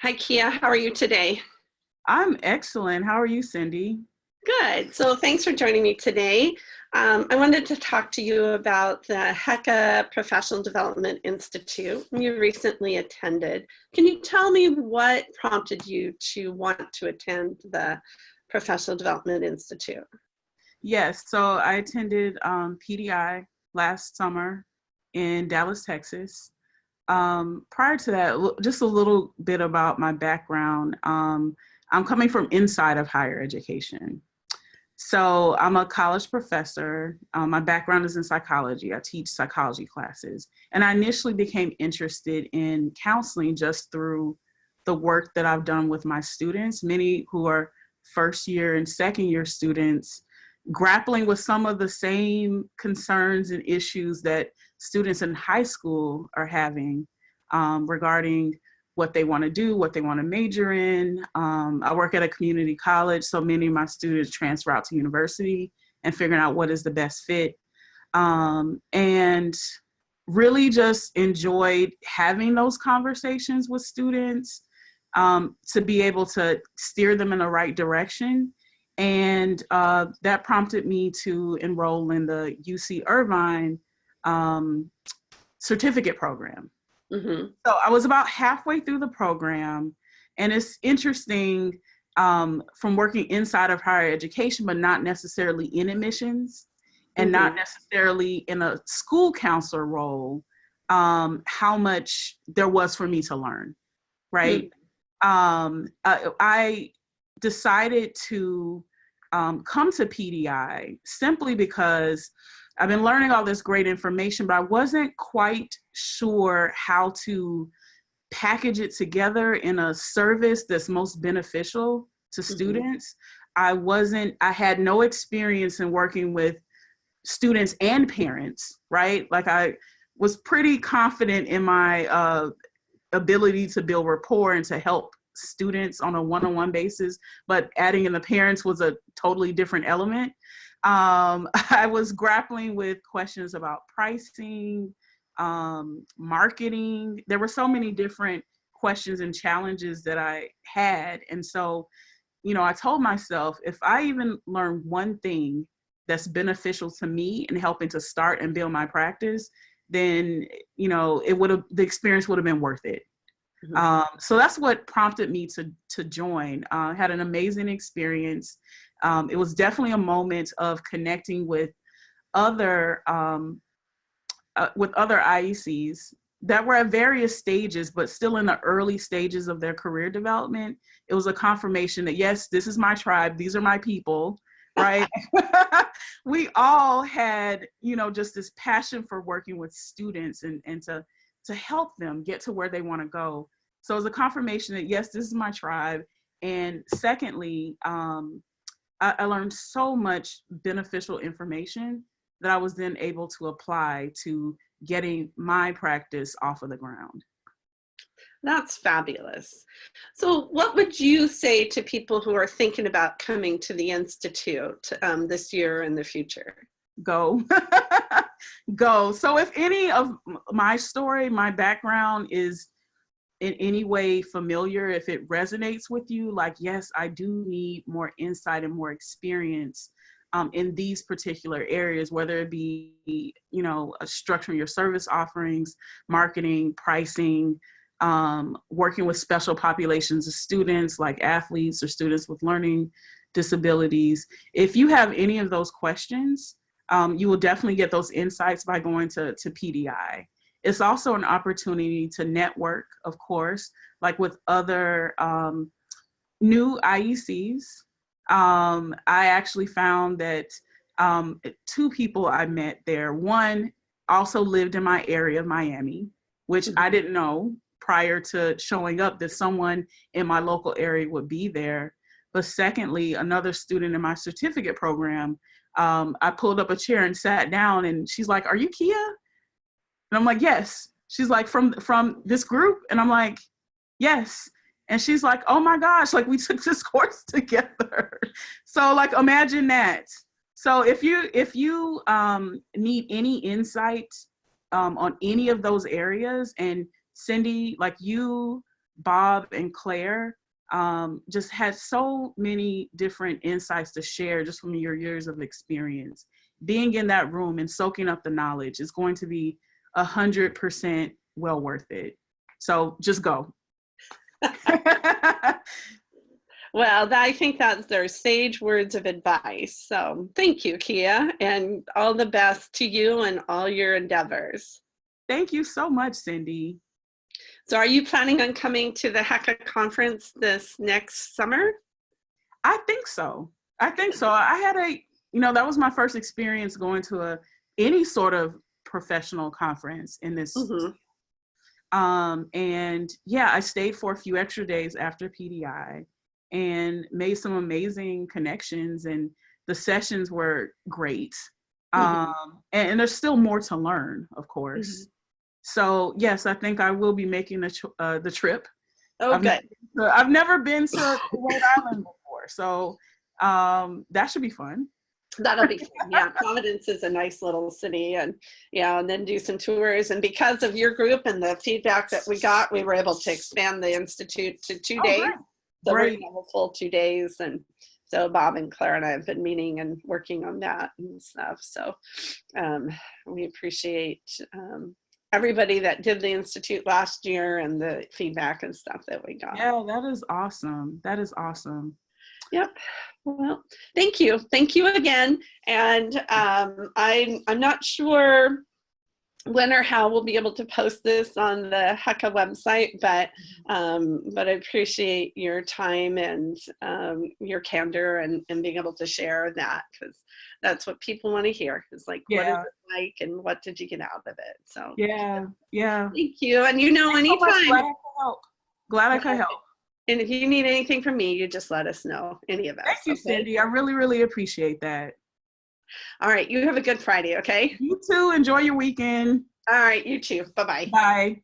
Hi, Kia. How are you today? I'm excellent. How are you, Cindy? Good. So thanks for joining me today. I wanted to talk to you about the HECA Professional Development Institute you recently attended. Can you tell me what prompted you to want to attend the Professional Development Institute? Yes, so I attended PDI last summer in Dallas, Texas. Prior to that, just a little bit about my background. I'm coming from inside of higher education. So I'm a college professor. My background is in psychology. I teach psychology classes. And I initially became interested in counseling just through the work that I've done with my students, many who are first year and second year students, grappling with some of the same concerns and issues that students in high school are having regarding what they want to do, what they want to major in. I work at a community college, so many of my students transfer out to university and figuring out what is the best fit. And really just enjoyed having those conversations with students to be able to steer them in the right direction. And that prompted me to enroll in the UC Irvine certificate program. Mm-hmm. So I was about halfway through the program, and it's interesting from working inside of higher education, but not necessarily in admissions and not necessarily in a school counselor role, how much there was for me to learn, right? I decided to come to PDI simply because I've been learning all this great information, but I wasn't quite sure how to package it together in a service that's most beneficial to students. I had no experience in working with students and parents, right? Like I was pretty confident in my ability to build rapport and to help students on a one-on-one basis, but adding in the parents was a totally different element. I was grappling with questions about pricing, marketing. There were so many different questions and challenges that I had. And so, I told myself, if I even learn one thing that's beneficial to me in helping to start and build my practice, then, the experience would have been worth it. So that's what prompted me to join. Had an amazing experience. It was definitely a moment of connecting with other IECs that were at various stages, but still in the early stages of their career development. It was a confirmation that, yes, this is my tribe. These are my people, right? We all had, just this passion for working with students and to help them get to where they want to go. So it was a confirmation that, yes, this is my tribe. And secondly, I learned so much beneficial information that I was then able to apply to getting my practice off of the ground. That's fabulous. So what would you say to people who are thinking about coming to the Institute this year and the future? Go. Go. So if any of my story, my background is in any way familiar, if it resonates with you, like, yes, I do need more insight and more experience in these particular areas, whether it be, structuring your service offerings, marketing, pricing, working with special populations of students like athletes or students with learning disabilities. If you have any of those questions, you will definitely get those insights by going to PDI. It's also an opportunity to network, of course, like with other new IECs. I actually found that two people I met there, one also lived in my area of Miami, which I didn't know prior to showing up that someone in my local area would be there. But secondly, another student in my certificate program, I pulled up a chair and sat down, and she's like, "Are you Khia?" And I'm like, "Yes." She's like, from this group? And I'm like, "Yes." And she's like, "Oh my gosh, like we took this course together." So like, imagine that. So if you need any insight on any of those areas, and Cindy, like you Bob and Claire just had so many different insights to share just from your years of experience. Being in that room and soaking up the knowledge is going to be 100% well worth it. So just go. Well, I think that's their sage words of advice. So thank you, Khia, and all the best to you and all your endeavors. Thank you so much, Cindy. So are you planning on coming to the HECA conference this next summer? I think so. I had that was my first experience going to any sort of professional conference in this. And yeah, I stayed for a few extra days after PDI and made some amazing connections, and the sessions were great. And there's still more to learn, of course. So yes, I think I will be making the trip. Oh, good. I've never been to Rhode Island before, so that should be fun. That'll be fun. Yeah, Providence is a nice little city, and and then do some tours. And because of your group and the feedback that we got, we were able to expand the Institute to 2 days. Great. So we're going to have a full 2 days, and so Bob and Claire and I have been meeting and working on that and stuff. So we appreciate everybody that did the Institute last year and the feedback and stuff that we got. Yeah, that is awesome. That is awesome. Yep. Well, thank you. Thank you again. And I'm not sure when or how we'll be able to post this on the HECA website, but I appreciate your time and your candor and being able to share that, because that's what people want to hear. Is like, what is it like, and what did you get out of it? So yeah. Thank you. And anytime. Glad I could help. And if you need anything from me, you just let us know. Any of us. Thank you, Cindy. I really, really appreciate that. All right. You have a good Friday, okay? You too. Enjoy your weekend. All right. You too. Bye-bye. Bye.